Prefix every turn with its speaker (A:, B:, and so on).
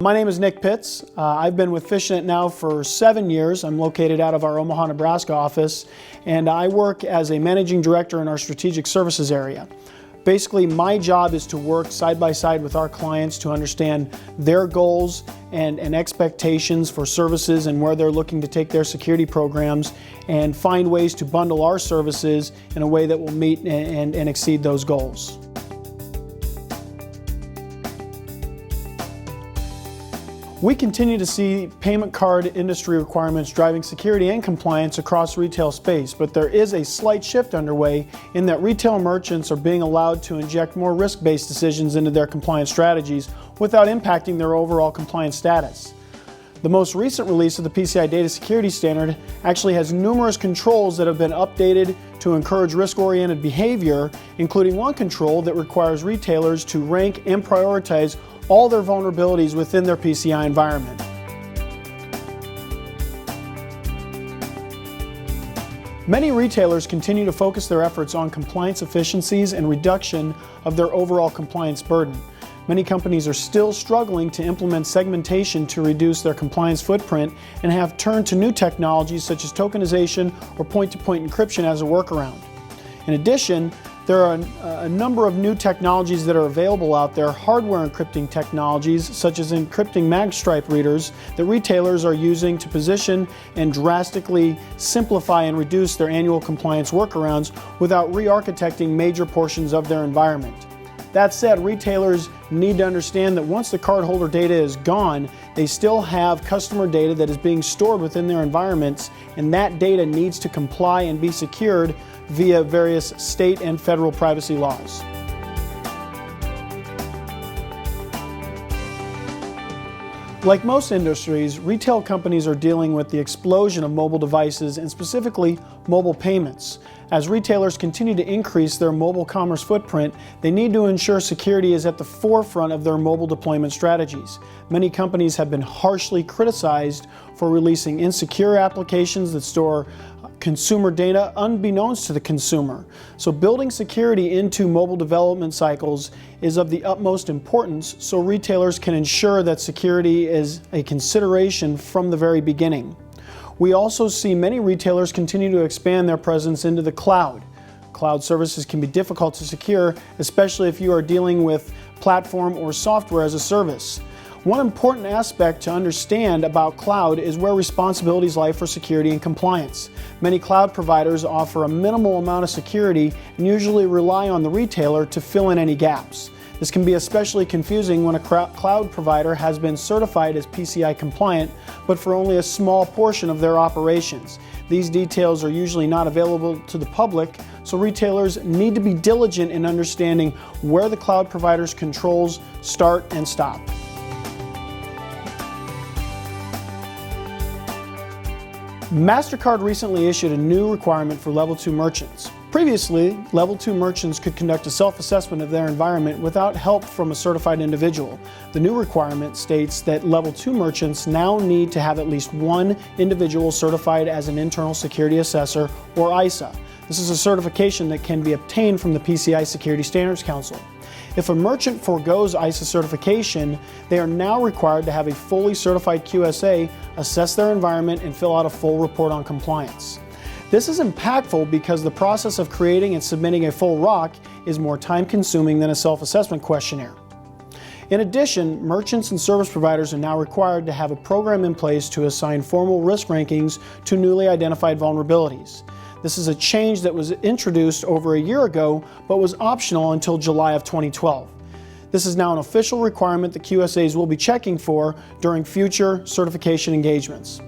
A: My name is Nick Pitts. I've been with FishNet now for 7 years. I'm located out of our Omaha, Nebraska office, and I work as a managing director in our strategic services area. Basically, my job is to work side by side with our clients to understand their goals and expectations for services and where they're looking to take their security programs, and find ways to bundle our services in a way that will meet and exceed those goals. We continue to see payment card industry requirements driving security and compliance across retail space, but there is a slight shift underway in that retail merchants are being allowed to inject more risk-based decisions into their compliance strategies without impacting their overall compliance status. The most recent release of the PCI Data Security Standard actually has numerous controls that have been updated to encourage risk-oriented behavior, including one control that requires retailers to rank and prioritize all their vulnerabilities within their PCI environment. Many retailers continue to focus their efforts on compliance efficiencies and reduction of their overall compliance burden. Many companies are still struggling to implement segmentation to reduce their compliance footprint and have turned to new technologies such as tokenization or point-to-point encryption as a workaround. In addition, there are a number of new technologies that are available out there, hardware encrypting technologies such as encrypting magstripe readers that retailers are using to position and drastically simplify and reduce their annual compliance workarounds without re-architecting major portions of their environment. That said, retailers need to understand that once the cardholder data is gone, they still have customer data that is being stored within their environments, and that data needs to comply and be secured via various state and federal privacy laws. Like most industries, retail companies are dealing with the explosion of mobile devices and specifically mobile payments. As retailers continue to increase their mobile commerce footprint, they need to ensure security is at the forefront of their mobile deployment strategies. Many companies have been harshly criticized for releasing insecure applications that store consumer data unbeknownst to the consumer. So building security into mobile development cycles is of the utmost importance so retailers can ensure that security is a consideration from the very beginning. We also see many retailers continue to expand their presence into the cloud. Cloud services can be difficult to secure, especially if you are dealing with platform or software as a service. One important aspect to understand about cloud is where responsibilities lie for security and compliance. Many cloud providers offer a minimal amount of security and usually rely on the retailer to fill in any gaps. This can be especially confusing when a cloud provider has been certified as PCI compliant, but for only a small portion of their operations. These details are usually not available to the public, so retailers need to be diligent in understanding where the cloud provider's controls start and stop. MasterCard recently issued a new requirement for Level 2 merchants. Previously, Level 2 merchants could conduct a self-assessment of their environment without help from a certified individual. The new requirement states that Level 2 merchants now need to have at least one individual certified as an internal security assessor, or ISA. This is a certification that can be obtained from the PCI Security Standards Council. If a merchant forgoes ISA certification, they are now required to have a fully certified QSA assess their environment and fill out a full report on compliance. This is impactful because the process of creating and submitting a full ROC is more time-consuming than a self-assessment questionnaire. In addition, merchants and service providers are now required to have a program in place to assign formal risk rankings to newly identified vulnerabilities. This is a change that was introduced over a year ago, but was optional until July of 2012. This is now an official requirement that QSAs will be checking for during future certification engagements.